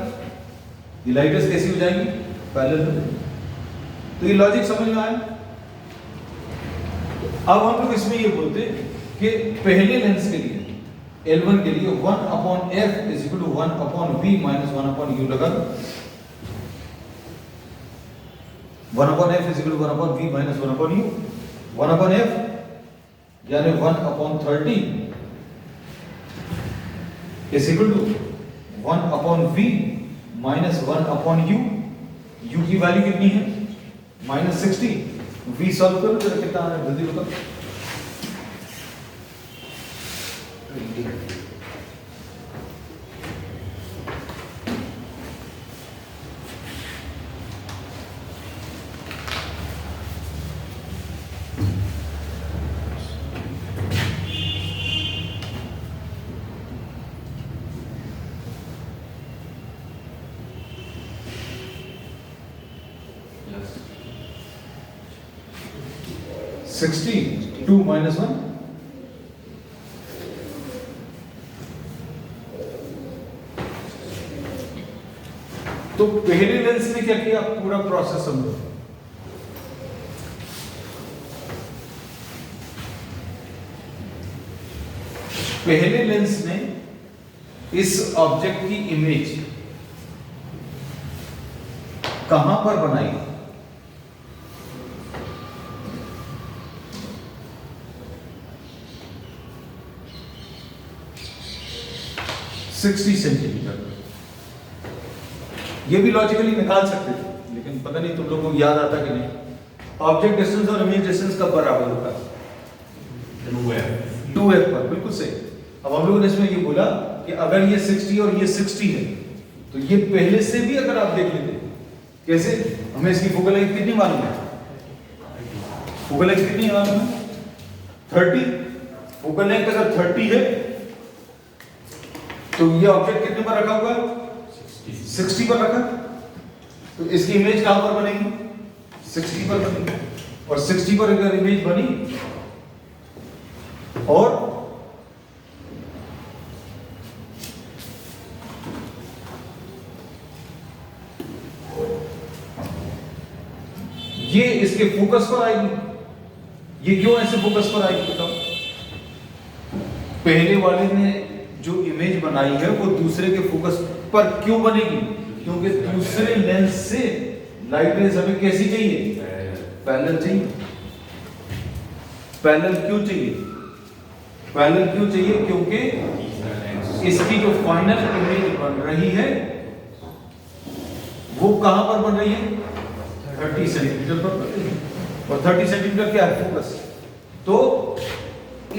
ये लाइट रेज कैसी हो जाएंगी? पैरेलल हो जाएंगी। तो ये लॉजिक समझ में आया? अब हम लोग इसमें ये बोलते हैं कि पहले लेंस के लिए L1 के लिए 1/f is equal to 1/v minus 1/u लगा दो। 1/f is equal to 1/v minus 1/u। 1/f यानी 1/30 is equal to 1/v minus 1/u। u की वैल्यू कितनी है? -60। v सॉल्व करो जरा, कितना आ रहा है जल्दी बताओ। 60 2 minus 1 तो पहले लेंस ने क्या किया? पूरा प्रोसेस समझो। पहले लेंस ने इस ऑब्जेक्ट की इमेज कहां पर बनाई? 60 सेंटीमीटर। ये भी लॉजिकली निकाल सकते थे, लेकिन पता नहीं तुम लोगों को याद आता कि नहीं। ऑब्जेक्ट डिस्टेंस और इमेज डिस्टेंस कब बराबर होता है? 2f पर। बिल्कुल सही। अब हम लोगों ने इसमें ये बोला कि अगर ये 60 और ये 60 है तो ये पहले से भी अगर आप देख लेते, कैसे? हमें इसकी फोकल लेंथ कितनी मालूम है? फोकल लेंथ कितनी मालूम है? 30। फोकल लेंथ अगर 30 है तो ये ऑब्जेक्ट कितने पर रखा हुआ है? 60 पर रखा। तो इसकी इमेज कहां पर बनेगी? 60 पर बनेगी। और 60 पर अगर इमेज बनी और ये इसके फोकस पर आएगी। ये क्यों ऐसे फोकस पर आएगी बताओ? पहले वाले ने जो इमेज बनाई है वो दूसरे के फोकस पर क्यों बनेगी? क्योंकि दूसरे लेंस से लाइट रेज हमें कैसी चाहिए? पैरेलल चाहिए। पैरेलल क्यों चाहिए? पैरेलल क्यों चाहिए? क्योंकि इसकी जो फाइनल इमेज बन रही है वो कहां पर बन रही है? 30 सेंटीमीटर पर बन रही है। और 30 सेंटीमीटर क्या है? फोकस। तो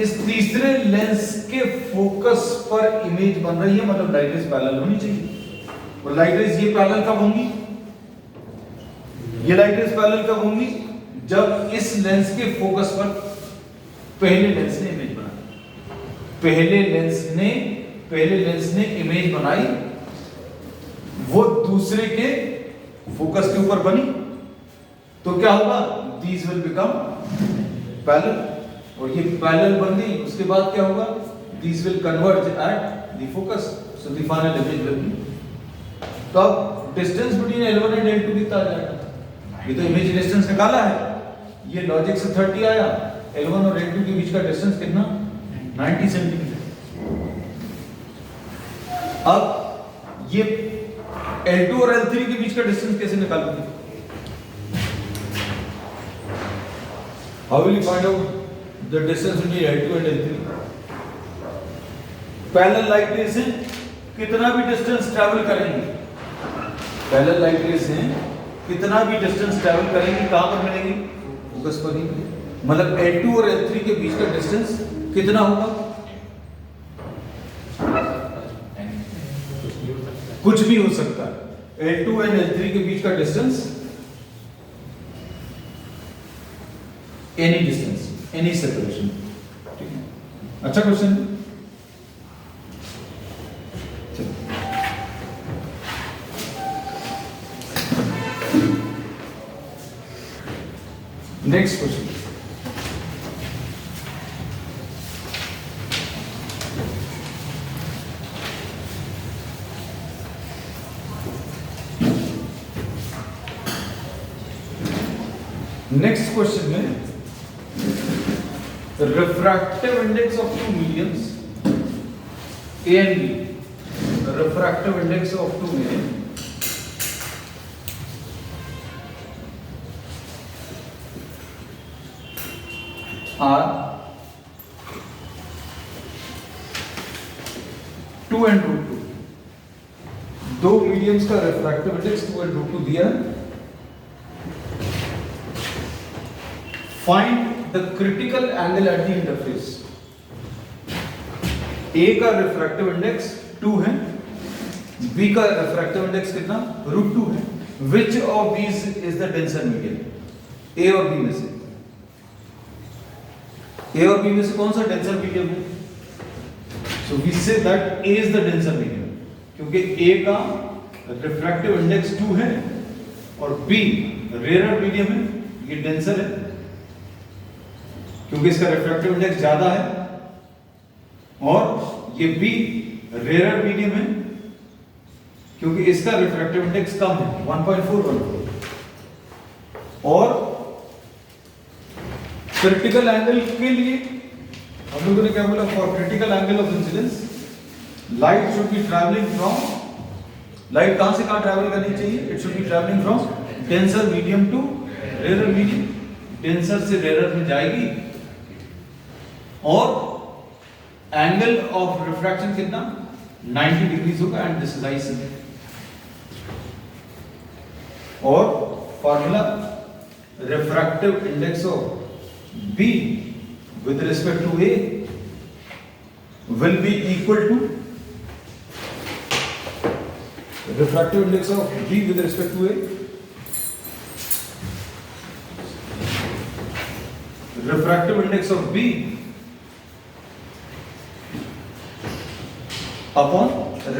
इस तीसरे लेंस के फोकस पर इमेज बन रही है, मतलब लाइट रेज पैरेलल होनी चाहिए। और लाइट रेज ये पैरेलल कब होंगी? ये लाइट रेज पैरेलल कब होंगी? जब इस लेंस के फोकस पर पहले लेंस ने इमेज बनाई। पहले लेंस ने इमेज बनाई, वो दूसरे के फोकस के ऊपर बनी, तो क्या होगा, दीज विल बिकम पैरेलल, और ये पैरेलल बन गई, उसके बाद क्या होगा, these will converge at the focus, so the final image will be. तो अब distance between L1 and L2 कितना आ जाएगा, ये तो इमेज डिस्टेंस निकाला है, ये लॉजिक से 30 आया, L1 और L2 के बीच का डिस्टेंस कितना, 90 सेंटीमीटर। अब ये L2 और L3 के बीच का डिस्टेंस कैसे निकालोगे, how will you find out the distance between L2 and L3? Parallel light रे से कितना भी डिस्टेंस ट्रैवल करेंगे, पैरेलल लाइट रे से कितना भी डिस्टेंस ट्रैवल करेंगे, कहां पर मिलेंगे, फोकस पर ही। मतलब L2 और L3 के बीच का डिस्टेंस कितना होगा, कुछ भी हो सकता है, L2 एंड L3 के बीच का distance any distance, any separation, ठीक है, अच्छा क्वेश्चन है। नेक्स्ट क्वेश्चन, नेक्स्ट क्वेश्चन में refractive index of two mediums A and B, refractive index of two medium are 2 and √2, दो मीडियम्स का रिफ्रैक्टिव इंडेक्स 2 and √2 दिया है। Find the critical angle at the interface. A का refractive index 2 है, B का refractive index कितना, √2 है। Which of these is the denser medium, A और B में से, A और B में से कौन सा डेंसर मीडियम है, so we say that A is the denser medium, क्योंकि A का रिफ्रैक्टिव इंडेक्स 2 है और B रेयर मीडियम है, ये डेंसर है क्योंकि इसका रिफ्रैक्टिव इंडेक्स ज्यादा है, और ये B रेयर मीडियम है क्योंकि इसका रिफ्रैक्टिव इंडेक्स कम है 1.414, और क्रिटिकल एंगल के लिए हम लोगों ने क्या बोला, for critical angle of incidence light should be travelling from, light कहां से कहां ट्रैवल करनी चाहिए, it should be travelling from denser medium to rare medium, denser से रेयर में जाएगी, और एंगल ऑफ रिफ्रैक्शन कितना 90 डिग्रीज होगा, एंड दिस इज आईसी। और formula refractive index of B with respect to A will be equal to refractive index of B with respect to A, refractive index of B upon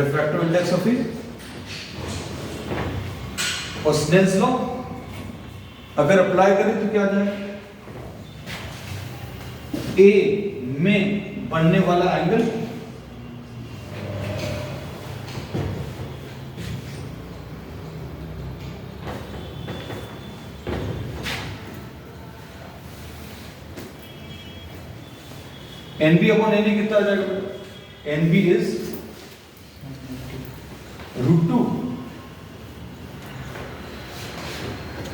refractive index of A, और Snell's law अगर apply करें तो क्या आ जाएगा, A में बनने वाला angle NB upon NA कितना आ जाएगा, NB is √2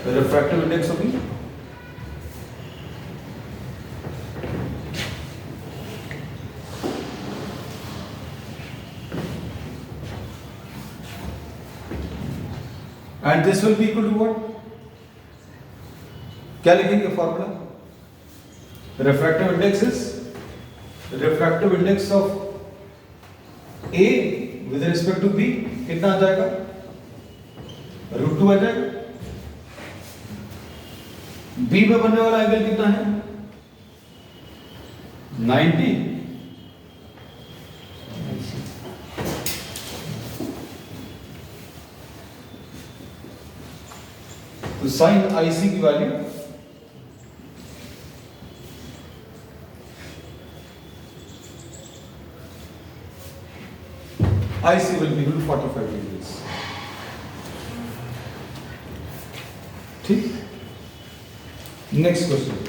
refractive index of B, and this will be equal to what, क्या लिखेंगे formula, refractive index is refractive index of A with respect to B कितना आ जाएगा, √2 आ जाएगा। B में बनने वाला एंगल कितना है 90, साइन आईसी की value IC will be equal to 45 degrees. ठीक? Next question.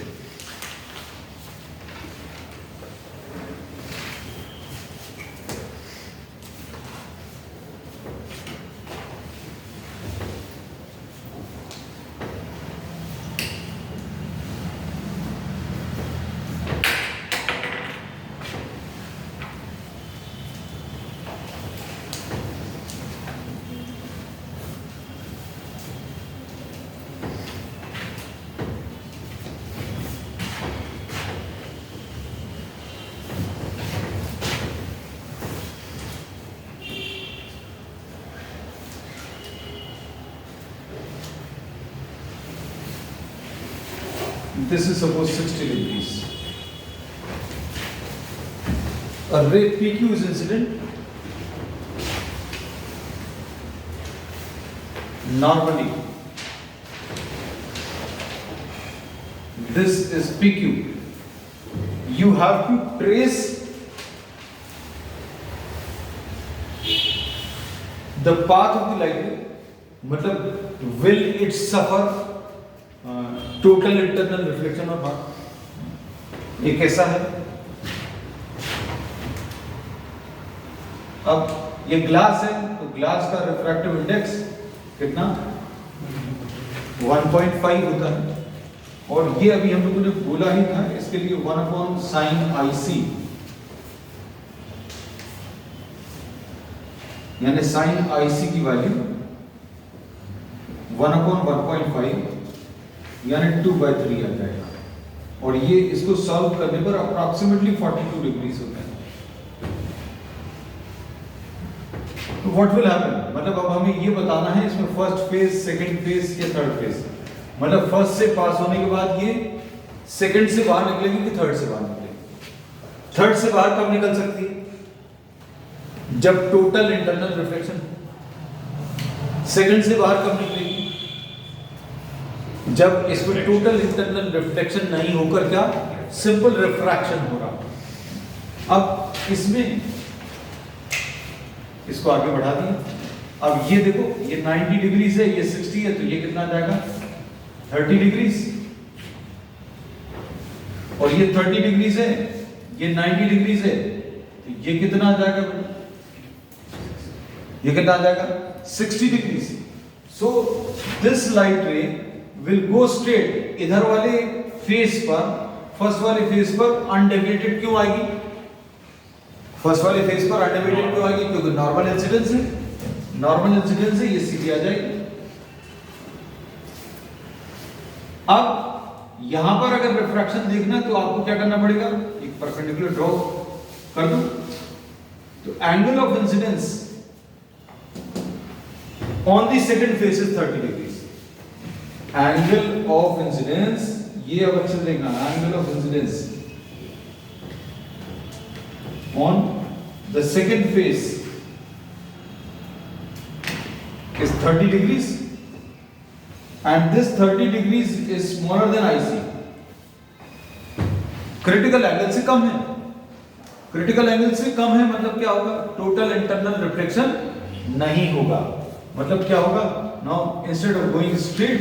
This is suppose 60 degrees. A ray PQ is incident. Normally, this is PQ. You have to trace the path of the light ray. मतलब will it suffer total internal reflection और not, ये कैसा है? अब ये glass है तो glass का रिफ्रैक्टिव इंडेक्स कितना 1.5 होता है, और ये अभी हम लोगों ने बोला ही था इसके लिए 1/sin IC, यानी sin IC की वैल्यू 1/1.5 यानी 2/3 आ जाएगा, और ये इसको सॉल्व करने पर अप्रॉक्सीमेटली 42 डिग्रीज होता है। तो व्हाट विल हैपन, मतलब अब हमें ये बताना है इसमें फर्स्ट फेज, सेकंड फेज या थर्ड फेज, मतलब फर्स्ट से पास होने के बाद ये सेकंड से बाहर निकलेगी कि थर्ड से बाहर निकलेगी। थर्ड से बाहर कब निकल सकती है? जब टोटल इंटरनल रिफ्लेक्शन। सेकंड से बाहर कब निकलेगी? जब इसमें टोटल इंटरनल रिफ्लेक्शन नहीं होकर क्या सिंपल रिफ्रैक्शन हो रहा। अब इसमें इसको आगे बढ़ा दिया। अब ये देखो, ये 90 डिग्रीज है, ये 60 है, तो ये कितना जाएगा 30 डिग्रीज, और ये 30 डिग्रीज है, ये 90 डिग्रीज है, तो ये कितना आ जाएगा बेटा? ये कितना आ जाएगा 60 डिग्रीज। सो दिस लाइट रे विल गो स्ट्रेट इधर वाले फेस पर, फर्स्ट वाले फेस पर अनडेविएटेड क्यों आएगी? फर्स्ट वाले फेस पर अनडेविएटेड क्यों आएगी? क्योंकि नॉर्मल इंसिडेंस है, नॉर्मल इंसिडेंस है, ये सीधी आ जाएगी। अब यहां पर अगर रिफ्रैक्शन देखना है तो आपको क्या करना पड़ेगा? एक परपेंडिकुलर ड्रॉ कर दो, तो angle of incidence on the second face is 30 degrees. Angle of incidence, ये अब अच्छे से देखना, angle of incidence on the second face is 30 degrees, and this 30 degrees is smaller than IC. Critical angle से कम है, क्रिटिकल एंगल से कम है मतलब क्या होगा? टोटल इंटरनल रिफ्लेक्शन नहीं होगा। मतलब क्या होगा? Now instead of going straight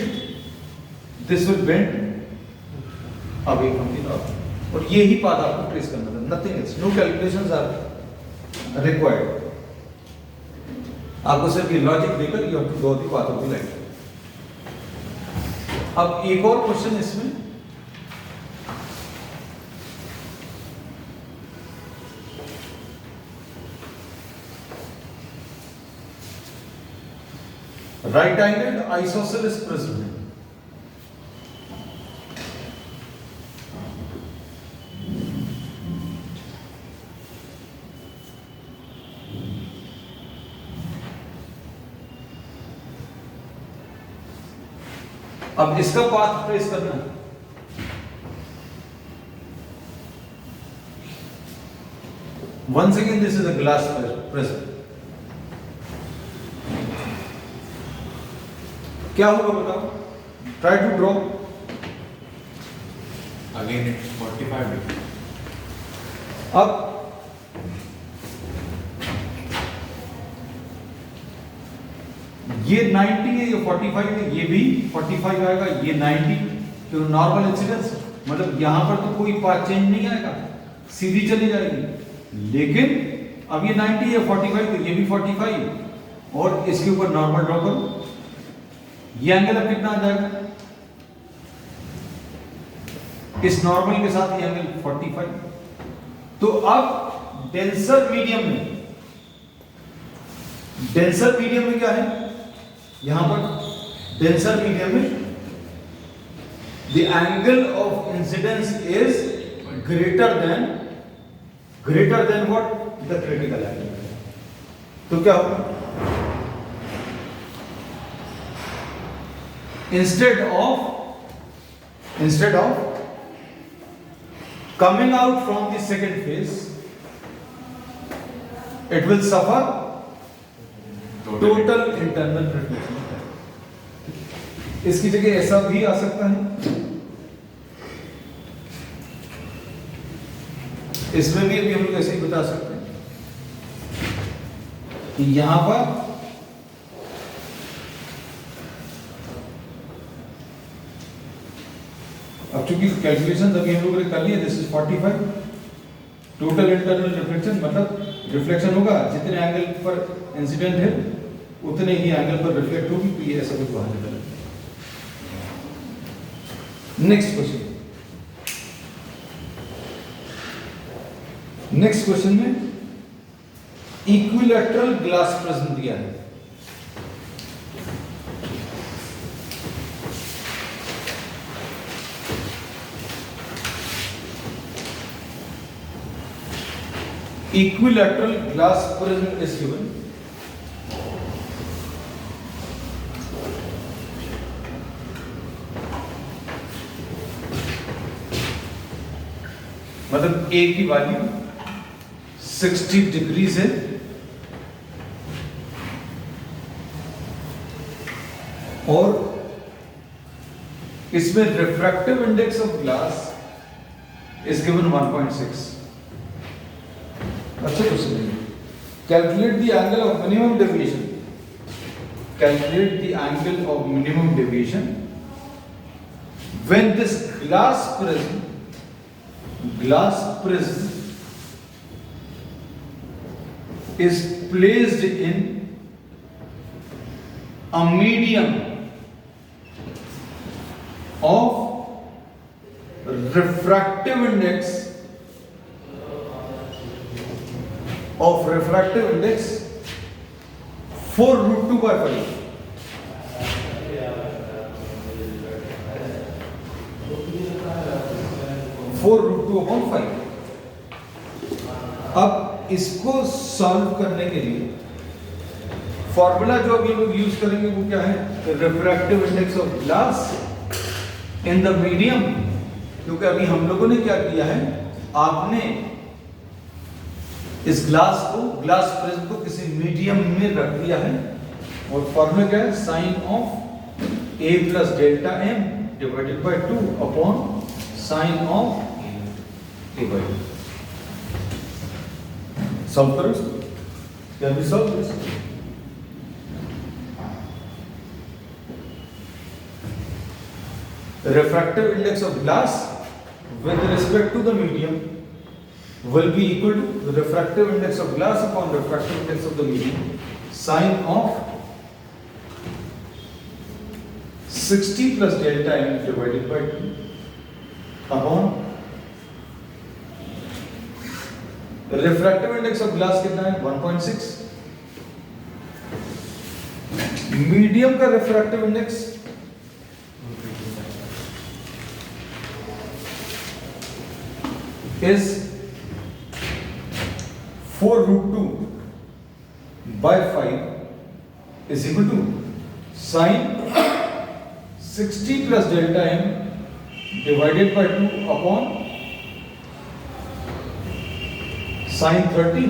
this will bend away from the north, और ये ही पाथ आपको ट्रेस करना था, nothing else, no calculations are required. आपको सिर्फ ये लॉजिक देकर you have to draw the path of the light. अब एक और क्वेश्चन इसमें, राइट एंगल्ड आइसोसेलेस प्रिज्म है। अब इसका पाथ ट्रेस करना है। Once again, this is a glass prism. क्या होगा बताओ? Try to draw. Again it's 45 degree. अब ये 90 है, ये 45 है, ये भी 45 आएगा, ये 90, तो नॉर्मल इंसिडेंस, मतलब यहां पर तो कोई पाथ चेंज नहीं आएगा, सीधी चली जाएगी। लेकिन अब ये 90 है, 45, तो ये भी 45, और इसके ऊपर नॉर्मल ड्रॉ करो, ये एंगल अब कितना आ जाएगा, इस नॉर्मल के साथ ये एंगल 45। तो अब डेंसर मीडियम में क्या है, यहां पर डेंसर मीडियम में the angle of incidence is greater than what, the critical angle. तो क्या होगा, instead of coming out from the second phase, it will suffer total internal reflection। इसकी जगह ऐसा भी आ सकता है, इसमें भी अभी हम लोग ऐसे ही बता सकते हैं कि यहां पर अब चूंकि कैलकुलेशन अभी हम लोगों ने कर ली है, this is 45 total internal reflection, मतलब रिफ्लेक्शन होगा जितने एंगल पर इंसिडेंट है उतने ही एंगल पर रिफ्लेक्ट होगी, तो ये ऐसा कुछ बाहर निकल। नेक्स्ट क्वेश्चन में इक्विलैटरल ग्लास प्रिज्म दिया है। Equilateral glass prism is given. मतलब A की वैल्यू 60 डिग्रीज है और इसमें refractive index of glass is given 1.6। अच्छा क्वेश्चन है, calculate the angle of minimum deviation, calculate the angle of minimum deviation when this glass prism is placed in a medium of refractive index 4√2/5. अब इसको solve करने के लिए formula जो अभी लोग यूज करेंगे वो क्या है, refractive index of glass in the medium, क्योंकि अभी हम लोगों ने क्या किया है, आपने इस ग्लास प्रिज्म को किसी मीडियम में रख दिया है और फॉर्मूला क्या है, sine of a plus delta m divided by 2 upon sine of a by 2। Solve करो इसको, can be solve this. refractive index of glass with respect to the medium will be equal to the refractive index of glass upon refractive index of the medium, sine of 60 plus delta m divided by 2 upon the refractive index of glass कितना है, 1.6। Medium का refractive index is 4√2/5 is equal to sine 60 plus delta m divided by 2 upon sine 30।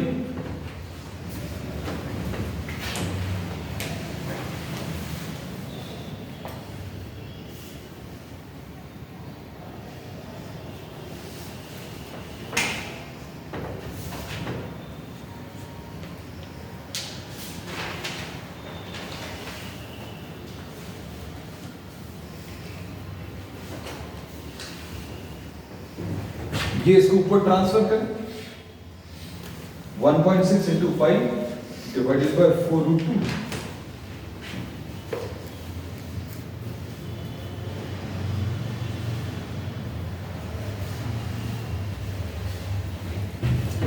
ये इसको ऊपर transfer करें 1.6 into 5 divided by 4 root 2.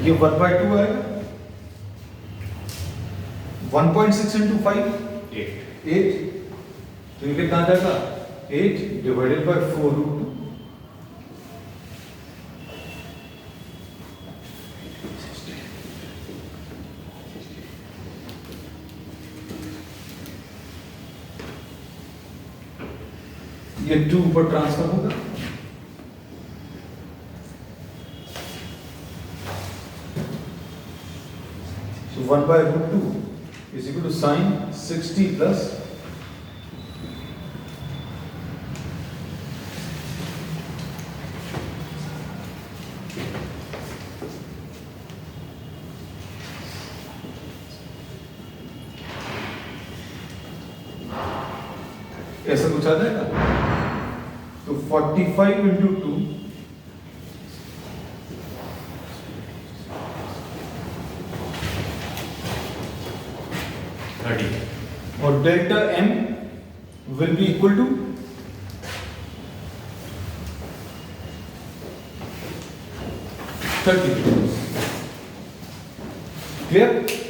ये 1/2 आएगा 1.6 into 5 8 8 तो ये कितना आ जाएगा 8 divided by 4 root 2. ये 2 ऊपर ट्रांसफर होगा so 1 by root 2 is equal to sine 60 plus ऐसा कुछ आ जाएगा तो 45 into 2 30 और delta m will be equal to 30 clear